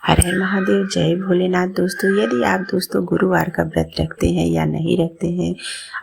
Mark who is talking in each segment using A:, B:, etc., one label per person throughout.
A: हर हर महादेव, जय भोलेनाथ। दोस्तों, यदि आप दोस्तों गुरुवार का व्रत रखते हैं या नहीं रखते हैं,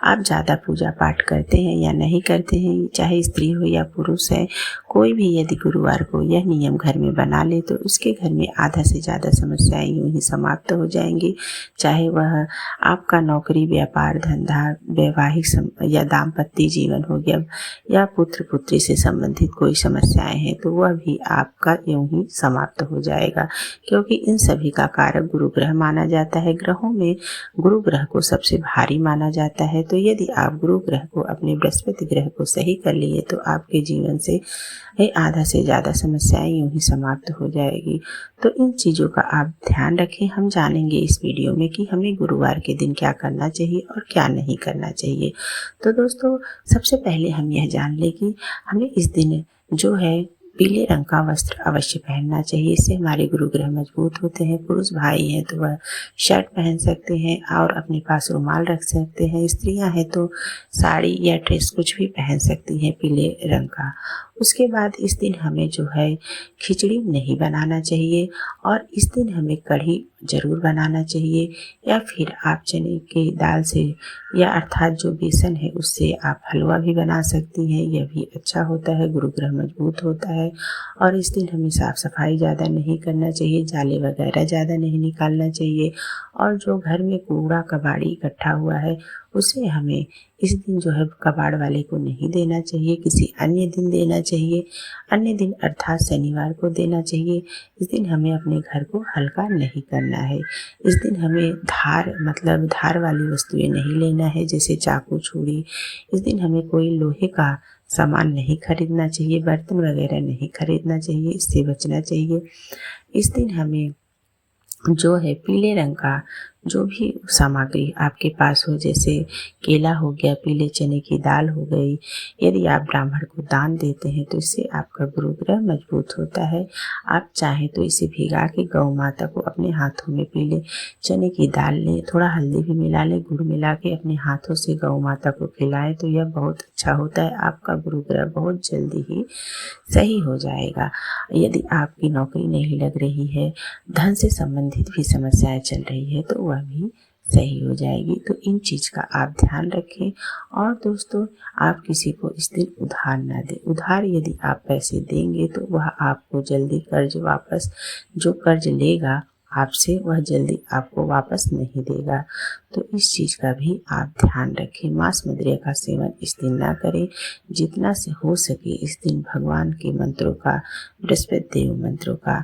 A: आप ज़्यादा पूजा पाठ करते हैं या नहीं करते हैं, चाहे स्त्री हो या पुरुष है, कोई भी यदि गुरुवार को यह नियम घर में बना ले तो उसके घर में आधा से ज़्यादा समस्याएं यूं ही समाप्त हो जाएंगी। चाहे वह आपका नौकरी, व्यापार, धंधा, वैवाहिक या दाम्पत्य जीवन हो गया, या पुत्र पुत्री से संबंधित कोई समस्याएं हैं, तो वह भी आपका यूं ही समाप्त हो जाएगा। क्योंकि इन सभी का कारक गुरु ग्रह माना जाता है। ग्रहों में गुरु ग्रह को सबसे भारी माना जाता है। तो यदि आप गुरु ग्रह को, अपने बृहस्पति ग्रह को सही कर लिए तो आपके जीवन से आधा से ज़्यादा समस्याएं यूं ही समाप्त हो जाएगी। तो इन चीज़ों का आप ध्यान रखें। हम जानेंगे इस वीडियो में कि हमें गुरुवार के दिन क्या करना चाहिए और क्या नहीं करना चाहिए। तो दोस्तों, सबसे पहले हम यह जान लें कि हमें इस दिन जो है पीले रंग का वस्त्र अवश्य पहनना चाहिए। इससे हमारे गुरु ग्रह मजबूत होते हैं। पुरुष भाई हैं तो वह शर्ट पहन सकते हैं और अपने पास रुमाल रख सकते हैं। स्त्रियां हैं तो साड़ी या ड्रेस कुछ भी पहन सकती हैं पीले रंग का। उसके बाद इस दिन हमें जो है खिचड़ी नहीं बनाना चाहिए, और इस दिन हमें कढ़ी ज़रूर बनाना चाहिए, या फिर आप चने की दाल से, या अर्थात जो बेसन है उससे आप हलवा भी बना सकती हैं। यह भी अच्छा होता है, गुरु ग्रह मजबूत होता है। और इस दिन हमें साफ़ सफाई ज़्यादा नहीं करना चाहिए, जाले वगैरह ज़्यादा नहीं निकालना चाहिए, और जो घर में कूड़ा कबाड़ी इकट्ठा हुआ है उसे हमें इस दिन जो है कबाड़ वाले को नहीं देना चाहिए, किसी अन्य दिन देना चाहिए। अन्य दिन अर्थात शनिवार को देना चाहिए। इस दिन हमें अपने घर को हल्का नहीं करना है। इस दिन हमें धार वाली वस्तुएं नहीं लेना है, जैसे चाकू, छुरी। इस दिन हमें कोई लोहे का सामान नहीं खरीदना चाहिए, बर्तन वगैरह नहीं खरीदना चाहिए, इससे बचना चाहिए। इस दिन हमें जो है पीले रंग का जो भी सामग्री आपके पास हो, जैसे केला हो गया, पीले चने की दाल हो गई, यदि आप ब्राह्मण को दान देते हैं तो इससे आपका गुरु ग्रह मजबूत होता है। आप चाहें तो इसे भिगा के गौ माता को अपने हाथों में पीले चने की दाल लें, थोड़ा हल्दी भी मिला लें, गुड़ मिला के अपने हाथों से गौ माता को खिलाएं, तो यह बहुत अच्छा होता है। आपका गुरु ग्रह बहुत जल्दी ही सही हो जाएगा। यदि आपकी नौकरी नहीं लग रही है, धन से संबंधित भी समस्याएं चल रही है, तो वह भी सही हो जाएगी। तो इन चीज़ का आप ध्यान रखें। और दोस्तों, आप किसी को इस दिन उधार ना दें। उधार यदि आप पैसे देंगे तो वह आपको जल्दी जो कर्ज लेगा आपसे, वह जल्दी आपको वापस नहीं देगा। तो इस चीज़ का भी आप ध्यान रखें। मांस मदिरा का सेवन इस दिन ना करें। जितना से हो सके इस दिन भगवान के मंत्रों का, बृहस्पति देव मंत्रों का,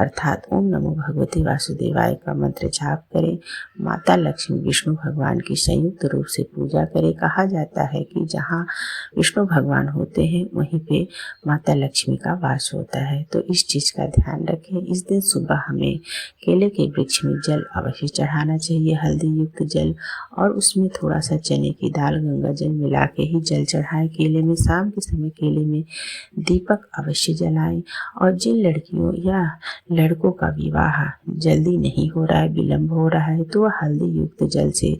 A: अर्थात ओम नमो भगवते वासुदेवाय का मंत्र जाप करें। माता लक्ष्मी, विष्णु भगवान की संयुक्त रूप से पूजा करें। कहा जाता है कि जहाँ विष्णु भगवान होते हैं वहीं पे माता लक्ष्मी का वास होता है। तो इस चीज़ का ध्यान रखें। इस दिन सुबह हमें केले के वृक्ष में जल अवश्य चढ़ाना चाहिए, हल्दी युक्त जल, और उसमें थोड़ा सा चने की दाल, गंगा जल मिला के ही जल चढ़ाएं केले में। शाम के समय केले में दीपक अवश्य जलाएं। और जिन लड़कियों या लड़कों का विवाह जल्दी नहीं हो रहा है, विलम्ब हो रहा है, तो वह हल्दी युक्त जल से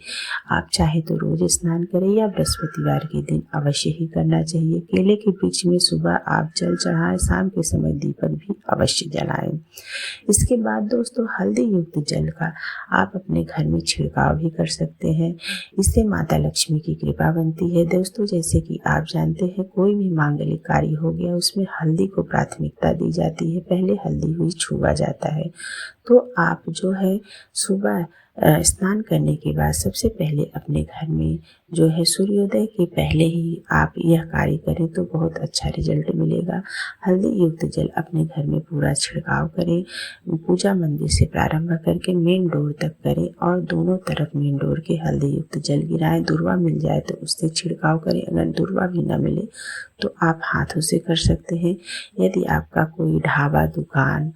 A: आप चाहे तो रोज स्नान करें, या बृहस्पतिवार के दिन अवश्य ही करना चाहिए। केले के वृक्ष में सुबह आप जल चढ़ाएं, शाम के समय दीपक भी अवश्य जलाएं। इसके बाद दोस्तों, हल्दी युक्त जल का आप अपने घर में छिड़काव भी कर सकते हैं। इससे माता लक्ष्मी की कृपा बनती है। दोस्तों, जैसे कि आप जानते हैं, कोई भी मांगलिक कार्य हो गया उसमें हल्दी को प्राथमिकता दी जाती है, पहले हल्दी हुई छुआ जाता है। तो आप जो है सुबह स्नान करने के बाद सबसे पहले अपने घर में जो है सूर्योदय के पहले ही आप यह कार्य करें तो बहुत अच्छा रिजल्ट मिलेगा। हल्दी युक्त जल अपने घर में पूरा छिड़काव करें। पूजा मंदिर से प्रारंभ करके मेन डोर तक करें, और दोनों तरफ मेन डोर के हल्दी युक्त जल गिराएं। दुर्वा मिल जाए तो उससे छिड़काव करें। अगर दुर्वा भी ना मिले तो आप हाथों से कर सकते हैं। यदि आपका कोई ढाबा, दुकान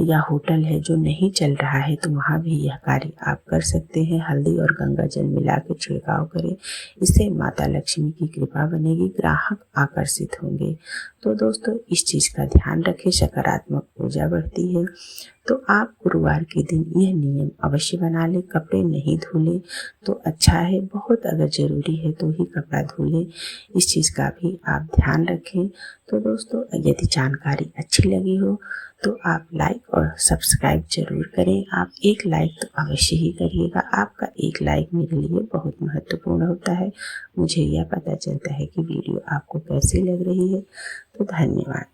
A: या होटल है जो नहीं चल रहा है तो वहाँ भी यह कार्य आप कर सकते हैं। हल्दी और गंगा जल मिला के छिड़काव करें। इससे माता लक्ष्मी की कृपा बनेगी, ग्राहक आकर्षित होंगे। तो दोस्तों, इस चीज़ का ध्यान रखें, सकारात्मक ऊर्जा बढ़ती है। तो आप गुरुवार के दिन यह नियम अवश्य बना लें। कपड़े नहीं धुले तो अच्छा है, बहुत अगर ज़रूरी है तो ही कपड़ा धुले, इस चीज़ का भी आप ध्यान रखें। तो दोस्तों, यदि जानकारी अच्छी लगी हो तो आप लाइक और सब्सक्राइब जरूर करें। आप एक लाइक तो अवश्य ही करिएगा, आपका एक लाइक मेरे लिए बहुत महत्वपूर्ण होता है। मुझे यह पता चलता है कि वीडियो आपको कैसी लग रही है। तो धन्यवाद।